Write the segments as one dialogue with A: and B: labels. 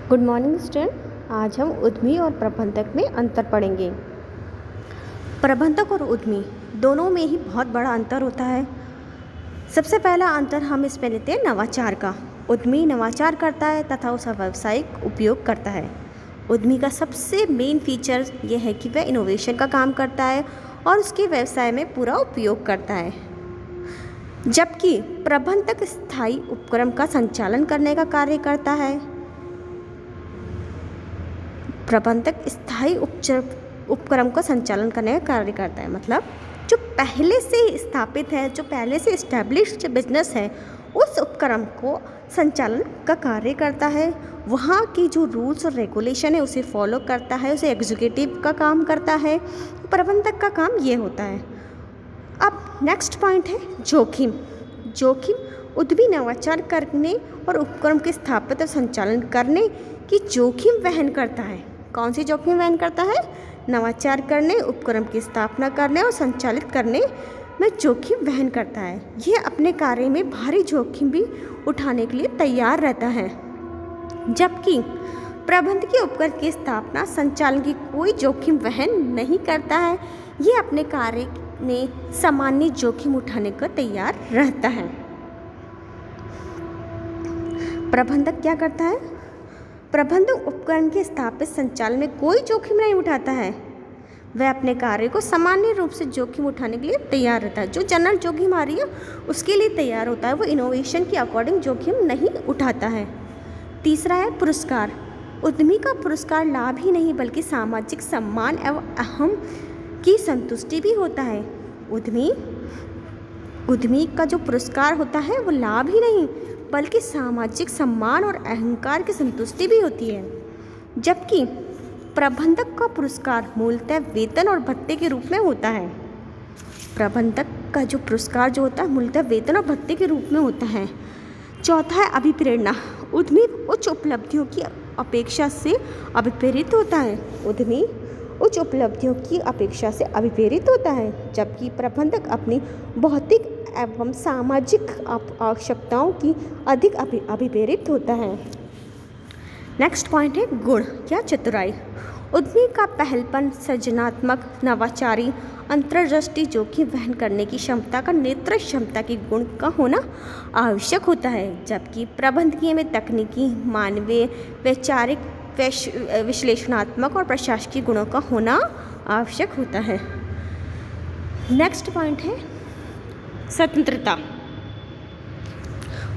A: Good morning student. आज हम उद्यमी और प्रबंधक में अंतर पढ़ेंगे। प्रबंधक और उद्यमी दोनों में ही बहुत बड़ा अंतर होता है। सबसे पहला अंतर हम इसमें लेते हैं नवाचार का। उद्यमी नवाचार करता है तथा उसका व्यावसायिक उपयोग करता है। उद्यमी का सबसे मेन फीचर यह है कि वह इनोवेशन का काम करता है और उसके व्यवसाय में पूरा उपयोग करता है, जबकि प्रबंधक स्थायी उपक्रम का संचालन करने का कार्य करता है। प्रबंधक स्थायी उपक्रम का संचालन करने का कार्य करता है, मतलब जो पहले से स्थापित है, जो पहले से इस्टेब्लिश्ड बिजनेस है, उस उपक्रम को संचालन का कार्य करता है। वहाँ की जो रूल्स और रेगुलेशन है उसे फॉलो करता है, उसे एग्जीक्यूटिव का काम करता है। प्रबंधक का काम ये होता है। अब नेक्स्ट पॉइंट है जोखिम। जोखिम उद्यमी नवाचार करने और उपक्रम के स्थापित और संचालन करने की जोखिम वहन करता है। कौन सी जोखिम वहन करता है? नवाचार करने, उपक्रम की स्थापना करने और संचालित करने में जोखिम वहन करता है। यह अपने कार्य में भारी जोखिम भी उठाने के लिए तैयार रहता है, जबकि प्रबंधकीय उपक्रम की स्थापना संचालन की कोई जोखिम वहन नहीं करता है। यह अपने कार्य में सामान्य जोखिम उठाने को तैयार रहता है। प्रबंधक क्या करता है? प्रबंधक उपकरण के स्थापित संचालन में कोई जोखिम नहीं उठाता है। वह अपने कार्य को सामान्य रूप से जोखिम उठाने के लिए तैयार रहता है। जो जनरल जोखिम आ रही है उसके लिए तैयार होता है, वो इनोवेशन के अकॉर्डिंग जोखिम नहीं उठाता है। तीसरा है पुरस्कार। उद्यमी का पुरस्कार लाभ ही नहीं बल्कि सामाजिक सम्मान एवं अहम की संतुष्टि भी होता है। उद्यमी का जो पुरस्कार होता है वो लाभ ही नहीं बल्कि सामाजिक सम्मान और अहंकार की संतुष्टि भी होती है, जबकि प्रबंधक का पुरस्कार मूलतः वेतन और भत्ते के रूप में होता है। प्रबंधक का जो पुरस्कार जो होता है मूलतः वेतन और भत्ते के रूप में होता है। चौथा है अभिप्रेरणा। उद्यमी उच्च उपलब्धियों की अपेक्षा से अभिप्रेरित होता है। उद्यमी उच्च उपलब्धियों की अपेक्षा से अभिप्रेरित होता है, जबकि प्रबंधक अपनी भौतिक एवं सामाजिक आवश्यकताओं की अधिक अभिप्रेरित होता है। नेक्स्ट पॉइंट है गुण या चतुराई। उद्यमी का पहलपन, सृजनात्मक, नवाचारी, अंतर्दृष्टि, जोखिम वहन करने की क्षमता का नेतृत्व क्षमता के गुण का होना आवश्यक होता है, जबकि प्रबंधकीय में तकनीकी, मानवीय, वैचारिक, विश्लेषणात्मक और प्रशासकीय गुणों का होना आवश्यक होता है। नेक्स्ट पॉइंट है स्वतंत्रता।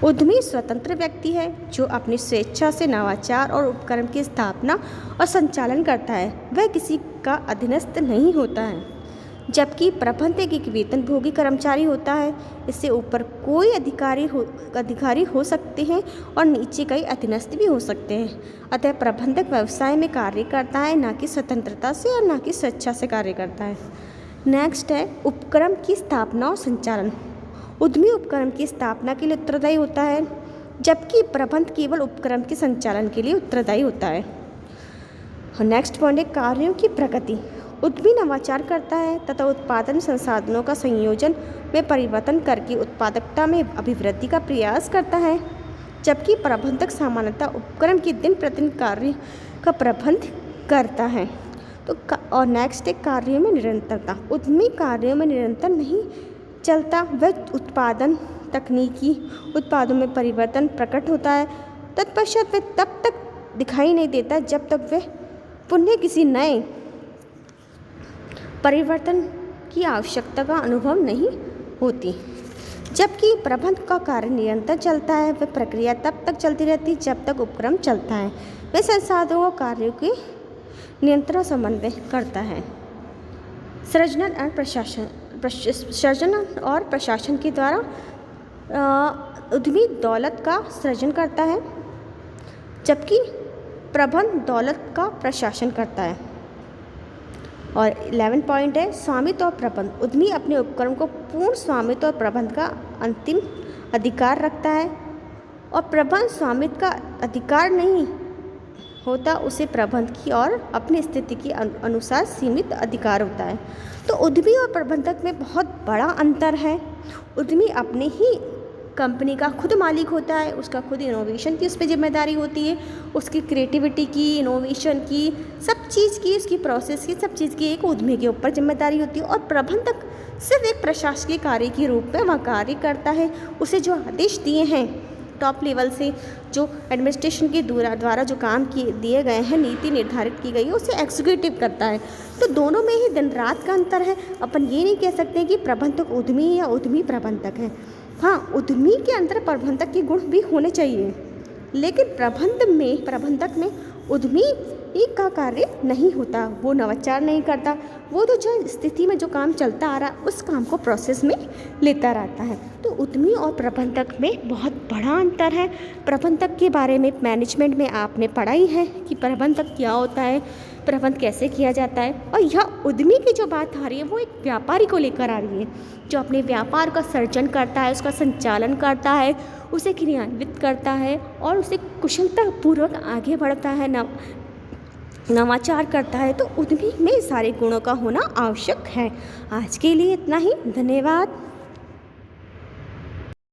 A: उद्यमी स्वतंत्र व्यक्ति है जो अपनी स्वेच्छा से नवाचार और उपक्रम की स्थापना और संचालन करता है। वह किसी का अधीनस्थ नहीं होता है, जबकि प्रबंधक एक वेतनभोगी कर्मचारी होता है। इससे ऊपर कोई अधिकारी हो सकते हैं और नीचे कई अधीनस्थ भी हो सकते हैं। अतः प्रबंधक व्यवसाय में कार्य करता है, न कि स्वतंत्रता से और न कि स्वेच्छा से कार्य करता है। नेक्स्ट है उपक्रम की स्थापना और संचालन। उद्यमी उपक्रम की स्थापना के लिए उत्तरदायी होता है, जबकि प्रबंधक केवल उपक्रम के संचालन के लिए उत्तरदायी होता है। नेक्स्ट पॉइंट है कार्यों की प्रगति। उद्यमी नवाचार करता है तथा उत्पादन संसाधनों का संयोजन में परिवर्तन करके उत्पादकता में अभिवृद्धि का प्रयास करता है, जबकि प्रबंधक सामान्यतः उपक्रम के दिन प्रतिदिन कार्य का प्रबंध करता है। और नेक्स्ट है कार्यों में निरंतरता। उद्यमी कार्यों में निरंतर नहीं चलता। वह उत्पादन तकनीकी उत्पादों में परिवर्तन प्रकट होता है, तत्पश्चात वह तब तक दिखाई नहीं देता जब तक वह पुनः किसी नए परिवर्तन की आवश्यकता का अनुभव नहीं होती, जबकि प्रबंधक का कार्य निरंतर चलता है। वह प्रक्रिया तब तक चलती रहती जब तक उपक्रम चलता है। वह संसाधनों और कार्यों के नियंत्रण समन्वय करता है। सृजन और प्रशासन के द्वारा उद्यमी दौलत का सृजन करता है, जबकि प्रबंधक दौलत का प्रशासन करता है। और 11 पॉइंट है स्वामित्व और प्रबंध। उद्यमी अपने उपक्रम को पूर्ण स्वामित्व और प्रबंध का अंतिम अधिकार रखता है, और प्रबंध स्वामित्व का अधिकार नहीं होता, उसे प्रबंध की और अपनी स्थिति के अनुसार सीमित अधिकार होता है। तो उद्यमी और प्रबंधक में बहुत बड़ा अंतर है। उद्यमी अपने ही कंपनी का खुद मालिक होता है, उसका खुद इनोवेशन की उस पर जिम्मेदारी होती है उसकी क्रिएटिविटी की, इनोवेशन की, सब चीज़ की, उसकी प्रोसेस की, सब चीज़ की एक उद्यमी के ऊपर जिम्मेदारी होती है। और प्रबंधक सिर्फ एक प्रशासकीय कार्य के रूप में वह कार्य करता है। उसे जो आदेश दिए हैं टॉप लेवल से, जो एडमिनिस्ट्रेशन के द्वारा जो काम किए दिए गए हैं, नीति निर्धारित की गई है, उसे एग्जीक्यूटिव करता है। तो दोनों में ही दिन रात का अंतर है। अपन ये नहीं कह सकते कि प्रबंधक उद्यमी या उद्यमी प्रबंधक है। हाँ, उद्यमी के अंदर प्रबंधक के गुण भी होने चाहिए, लेकिन प्रबंधक में उद्यमी एक का कार्य नहीं होता, वो नवाचार नहीं करता, वो तो जो स्थिति में जो काम चलता आ रहा उस काम को प्रोसेस में लेता रहता है। तो उद्यमी और प्रबंधक में बहुत बड़ा अंतर है। प्रबंधक के बारे में मैनेजमेंट में आपने पढ़ा ही है कि प्रबंधक क्या होता है, प्रबंध कैसे किया जाता है। और यह उद्यमी की जो बात आ रही है वो एक व्यापारी को लेकर आ रही है, जो अपने व्यापार का सर्जन करता है, उसका संचालन करता है, उसे क्रियान्वित करता है और उसे कुशलतापूर्वक आगे बढ़ता है, नवाचार करता है। तो उद्यमी में सारे गुणों का होना आवश्यक है। आज के लिए इतना ही, धन्यवाद।